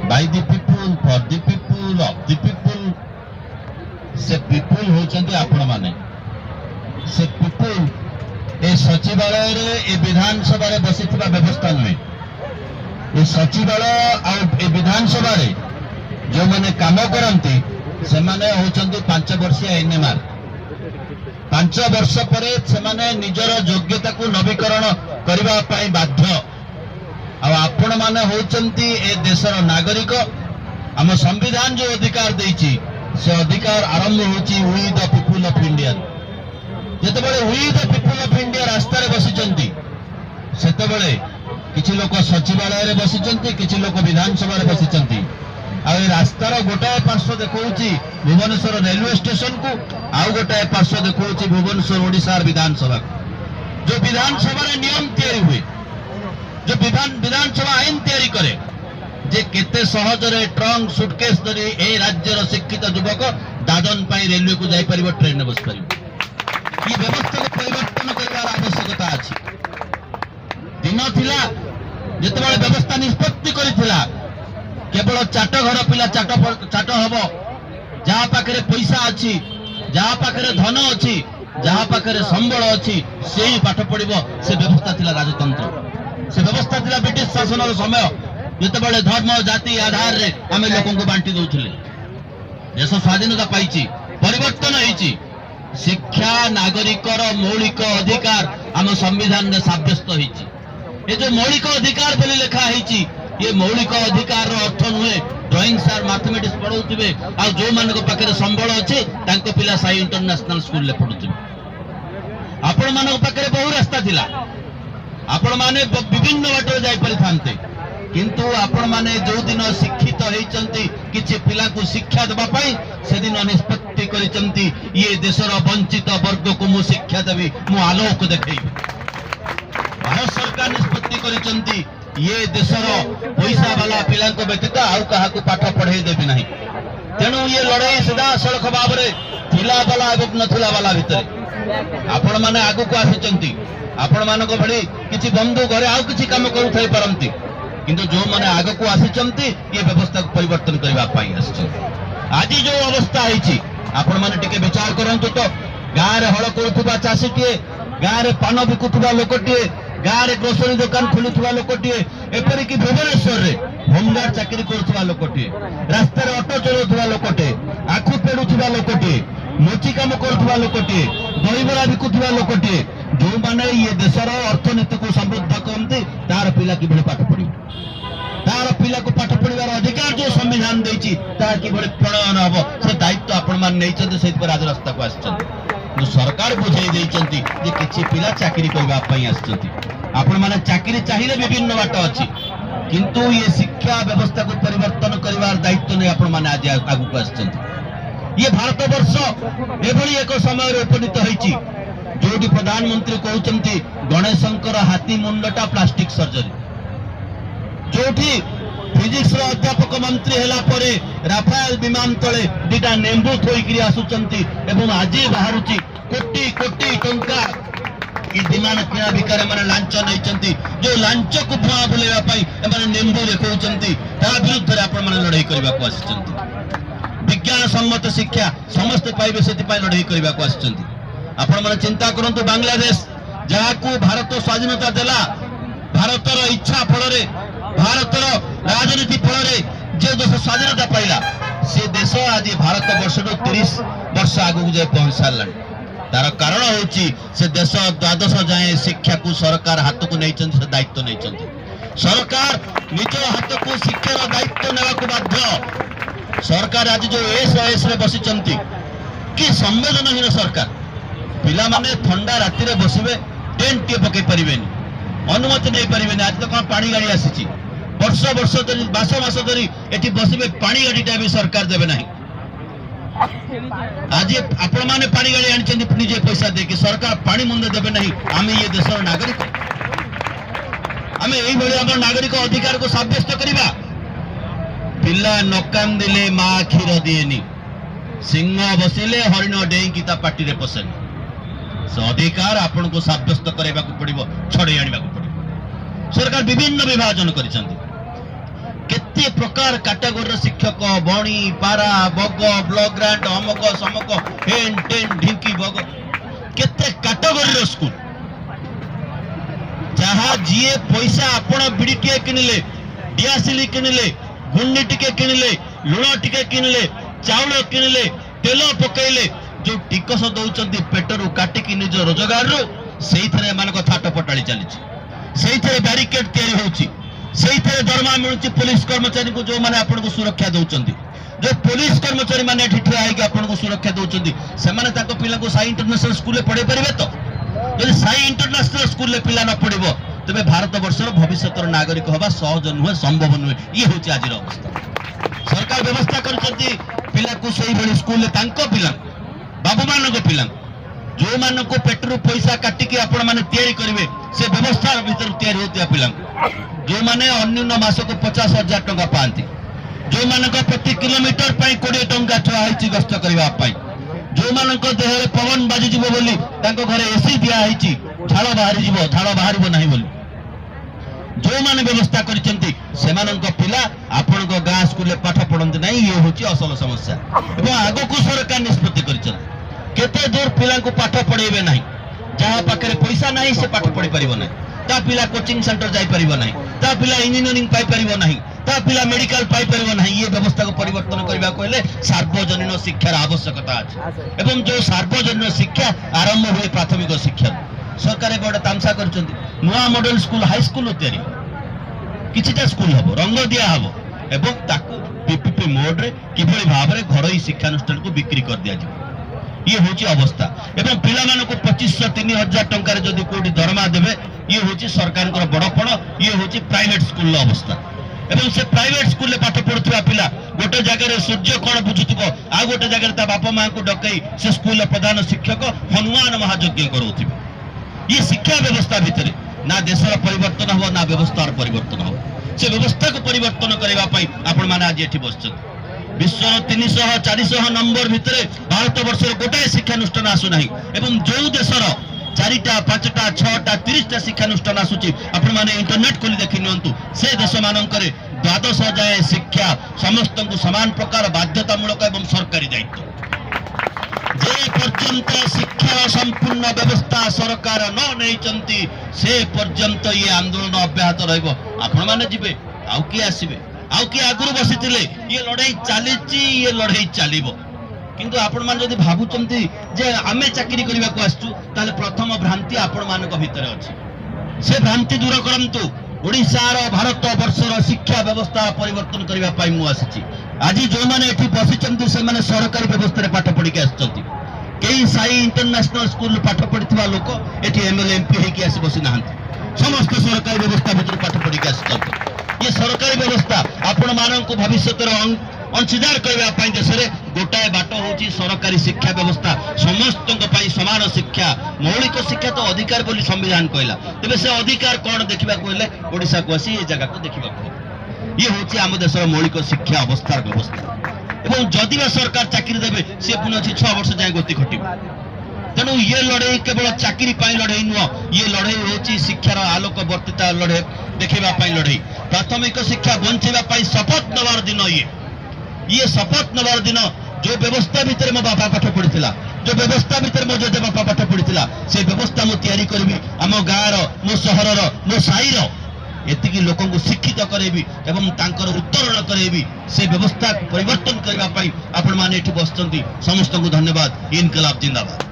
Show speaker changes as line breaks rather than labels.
by the people, for the people, of the people. से people होचंती आपण माने से people ए सचिवालय रे ए विधानसभा रे बसिथिबा व्यवस्था नुहे ए सचिवालय आ ए विधानसभा रे जो माने काम करंती से माने होचंती 5 वर्षीय एनएमआर 5 वर्ष परे से माने निजर योग्यता को नवीकरण करबा पई बाध्य आपण माने होचंती ए देशर नागरिक आम संविधान जो अधिकार देछि से अधिकार आरंभ होछि we the people of India जेतेबेले we the people of India रास्ता रे बसिचंती सेतेबेले किछि लोक सचिवालय रे बसिचंती किछि लोक विधानसभा रे बसिचंती आ ए रास्तार गोटाए पार्श्व देखौछि भुवनेश्वर रेलवे स्टेशन को आ गोटाए पार्श्व देखौछि भुवनेश्वर ओडिशा विधानसभा जो विधानसभा रे नियम तैयारी हुए जो विधानसभा आईन तैयारी करे जे केते सहज रे ट्रंक सुटकेस धरी ए राज्यर शिक्षित युवक दादन पाई रेलवे को जाई परिबो ट्रेन में बस परिबो ये व्यवस्था को परिवर्तन करबार आवश्यकता अछि दिन थिला जेतेबेले व्यवस्था निष्पत्ति करिथिला केवल चाट घर पिला चाट हबो जहा पाखरे पैसा अछि जहा पाखरे धन अछि जहा पाखरे संबल अछि सेही पाठ पढिबो से व्यवस्था थिला राजतंत्र से व्यवस्था थिला ब्रिटिश शासन समय जेतेबेले धर्म जाति आधार रे आमे लोकन को बांटी दउथिले देश स्वाधीनता पाइछि परिवर्तन होइछि शिक्षा नागरिकर मौलिक अधिकार आम संविधान में साब्यस्त होइछि ये जो मौलिक अधिकार बोली लिखा होइछि ये मौलिक अधिकार रो अर्थ नुहे ड्राइंग सार मैथमेटिक्स पढौथिबे आ जो मान को पाखे संबल अछि तांको पिला साई इंटरनेशनल स्कूल ले पढुथिबे आपण मान पाखे बहु रास्ता थिला आपण माने विभिन्न बाटो जाई परिथांते किंतु आपण माने जो दिन शिक्षित होइचंती किछि पिला को शिक्षा देबा पई से दिन निष्पत्ति करिचंती ये देशर वंचित वर्ग को मु शिक्षा देबी मु आलोक देखैबी भारत सरकार निष्पत्ति करिचंती ये देशर पैसा वाला पिला को व्यतीत आउ कहा को पाठ पढ़ाई देबी नहीं तेणु ये लड़ाई सीधा सड़क भाव रे थिला वाला एवं नथिला वाला भितर आपण माने आगु को आसिचंती आपण मानको भली किछि बंधु घरे आउ किछि काम करू थाई परंती किंतु जो माने आग को आसिचंती ये व्यवस्था को परिवर्तन करबा पाई आछि आज जो अवस्था आइछि आपण माने टिके विचार करंतु तो गाँ रे हळ करूथबा चाषीटिए गाँ रे पान बिकुथबा लोकटिए गाँ रे ग्रोसरी दुकान खोलुथबा लोकटिए एपरि कि भुवनेश्वर रे होमगार्ड चाकरी करूथबा लोकटिए रास्ता रे ऑटो चलाउथबा लोकटिए आखु पेडुथबा लोकटिए मोची काम करूथबा लोकटिए दहीबरा बिकुथबा लोकटिए जो माने ये देशर अर्थनीति को समृद्ध करते तार पिला कि पाठ पढ़ तार पिला को पाठ पढ़ार अधिकार जो संविधान देछि तार कि प्रणयन हम से दायित्व आपण मान नहीं से आज रास्ता को आसछन सरकार बुझाई देइछंती जे किछि पिला चाकरी करबा पई आसछंती आपण माने चाकरी चाहिए विभिन्न बाट अछि किंतु ये शिक्षा व्यवस्था को परिवर्तन करबार दायित्व नै आपण माने आज आगु को आसछंती ये भारत वर्ष एभली एक समय रे उपनीत होइछि जोटी प्रधानमंत्री कहते गणेशंकर हाथी मुंडटा प्लास्टिक सर्जरी जोटी फिजिक्स अध्यापक मंत्री हैला परे राफेल विमान तले दिटा नेंबू थोइकरी आसुचंती एवं आज बाहरुची कोटी कोटी टंका कि विमान किना बिकार माने लांच नैचंती जो लांच को भुआ बुलेवा पई माने नेंबू देखौचंती ता विरुद्ध रे आपण माने लड़ाई करबा को आसचंती विज्ञान सम्मत शिक्षा समस्त पाइबे सेति पई लड़ाई करबा को आसचंती आपण माने चिंता करंतु बांग्लादेश जहा को भारत स्वाधीनता देला भारतर इच्छा फल रे भारतर राजनीति फल रे जे देश स्वाधीनता पाइला से देश आज भारत वर्ष 30 वर्ष आगु जाए पहुंच सारलानी तार कारण होची से देश द्वादश जाए शिक्षा को सरकार हाथ को नहीं से दायित्व नहीं सरकार निज हाथ को शिक्षार दायित्व नेवा को बाध्य सरकार आज जो एसओएस रे बसिचंती कि संवेदनहीन सरकार पिला माने ठंडा राति रे बसिबे टेंट टे पके परिबेनी अनुमति नहीं परिबेनी आज तो कोन पानी गाड़ी आसीची वर्ष वर्ष धरी मास धरी एठी बसिबे पानी गाड़ीटा भी सरकार देबे नहीं आज आपण माने पानी गाड़ी आनिचंदी निजे पैसा देके सरकार पानी मुंदे देबे नहीं आमे ये देशर नागरिक आमे एई भली हमर नागरिक अधिकार को साब्यस्त करिबा पिला नकाम दिले मा खीर दिएनी सिंह बसिले हरिण डेई की ता पाटी रे पसेनी से अधिकार आपण को साब्यस्त करबा को पड़िबो छड़े आनिबा को पड़िबो सरकार विभिन्न विभाजन करिसंती केते प्रकार कैटेगोरी शिक्षक बणी पारा बग ब्लॉक ग्रांट अमक समक हेन टेन ढिंकी बग केते कैटेगोरी स्कूल जहाँ जीए पैसा आपण बिड़ी टे किनिले डियासिली किनिले गुन्नी टिके किनिले लुण टिके किनिले चाउल किनिले तेल पकईले जो टिकस दौरान पेटरू काटिकी निज रोजगार रू से थाट पटाड़ी चली बैरिकेड या दरमा मिलूँ पुलिस कर्मचारी को जो मैंने आपको सुरक्षा दौरान जो पुलिस कर्मचारी मैंने ठिया आपको सुरक्षा दौरान से पिला साई इंटरनेशनल स्कूल पढ़े पारे तो जो साई इंटरनेशनल स्कूल पिला न पढ़ तेज भारत वर्षर भविष्य नागरिक हवा सहज नुहे संभव नुहे ये हूँ आज अवस्था सरकार व्यवस्था कर स्कूल पिला बाबू मान पिला जो मान को पेटरू पैसा काटिकी आपण मैंने तैयारी करेंगे से व्यवस्था भीतर तैयारी होता पिला जो मैंने अन्यून मासक 50,000 टंका पाती जो मान प्रति किलोमीटर 20 टंका छुआई गस्त करने जो मान देह पवन बाजिज बोली घरे एसी दिखाई झाड़ बाहर ना बोली जो मैंने व्यवस्था कर पिला आपण गाँ स्कूल पाठ पढ़ते ना ये हूँ असल समस्या एवं आग को सरकार निष्पत्ति केते दूर पिला को पाठ पढ़ेबे नहीं जहाँ पाखे पैसा नहीं से पाठ पढ़ी पार ना ता पिला कोचिंग सेंटर जाई परिबो नहीं ता पिला इंजीनियरिंग पाई परिबो नहीं ता पिला मेडिकल पाई परिबो नहीं ये व्यवस्था को परिवर्तन करबा कहले सार्वजनीन शिक्षार आवश्यकता अछि एवं जो सार्वजनीन शिक्षा आरंभ हुए प्राथमिक शिक्षा सरकार गोटे तामसा करछंती नुआ मॉडल स्कूल हाई स्कूल तैयारी किछिटा स्कूल हबो रंग दिया हबो एवं ताकू पीपीपी मोड रे किभଳି भाबरे घरोई शिक्षानुष्ठान को बिक्री कर दिया जाय ये हूँ अवस्था एवं पिला मान को 25,000-3,000 टंकार जदि कोटी दरमा देवे ये हूँ सरकार बड़पण ये हूँ प्राइवेट स्कूल अवस्था एवं से प्राइवेट स्कूल पाठ पढ़ुवा पिला गोटे जगह सूर्य कौन बुझुव आ गोटे जगह बापा माँ को डकई से स्कूल प्रधान शिक्षक हनुमान महायज्ञ करोथे ये शिक्षा व्यवस्था भितर ना देशर परिवर्तन हम ना व्यवस्थार परिवर्तन हम से व्यवस्था को परिवर्तन करने आपण मैंने आज ये बस विश्व 300-400 नंबर भितर भारत वर्ष गोटाए शिक्षानुष्ठान आसुना एवं जो देशर 4टा 5टा 6टा 30टा शिक्षानुष्ठान आसुची आपण माने इंटरनेट खोली देखि नियंतु से देश मानकर द्वादश जाए शिक्षा समस्त को समान प्रकार बाध्यतामूलक एवं सरकारी दायित्व जे पर्यंत शिक्षा संपूर्ण व्यवस्था सरकार न नहीं से पर्यंत ये आंदोलन अब्याहत रहिबो आपण माने जिबे आउ कि आसीबे आउ कि आगुरी बसी ये लड़ाई चली ये लड़ाई चलो किंतु आपण मान जदि भावुचंती जे आमे चाकरी करने को आसचु ताले प्रथम भ्रांति आपण मान भितर अछि से भ्रांति दूर करंतु ओडिशार भारत वर्षर शिक्षा व्यवस्था परिवर्तन करने मु आसी आज जो मैंने एठी बसिचंती से माने सरकारी व्यवस्था पाठ पढ़ी के आसचंती कई साई इंटरनेशनल स्कूल पाठ पढ़िथिबा लोक एठी एमएलए एमपी हेकी आसी बसी नाहंती समस्त सरकारी व्यवस्था भीतर पाठ पढ़ी के आसचंती ये सरकारी व्यवस्था आपण मानक भविष्य अंशीदार करने देश में गोटाए बाट हूँ सरकारी शिक्षा व्यवस्था समस्त समान शिक्षा मौलिक शिक्षा तो अधिकार बोली संविधान कहला तेज से अधिकार कौन देखा ओडिशा को आसी ये जगह को देखा ये हूँ आम देश मौलिक शिक्षा अवस्थार व्यवस्था एवं जदि सरकार चाकरी देवे सी पुणी अच्छी 6 वर्ष जाए गति घटव तेणु ये लड़े केवल चाकरी लड़े नुह ये लड़े हूँ शिक्षार आलोकवर्तिता लड़े देखा लड़े प्राथमिक शिक्षा बंचाई शपथ नवार दिन ये शपथ नवार दिन जो व्यवस्था भितर मो बापा पाठ पढ़ी जो व्यवस्था भितर मो जेजे बापा पाठ पढ़ी से व्यवस्था मुझे तैयारी करी आम गाँव मो सहर मो साईर एतिकी लोक शिक्षित करेबी एवं तांकर उत्तरण करेबी से व्यवस्था परिवर्तन करने आपण मैंने बसचंती समस्त को धन्यवाद। इनकलाब जिंदाबाद।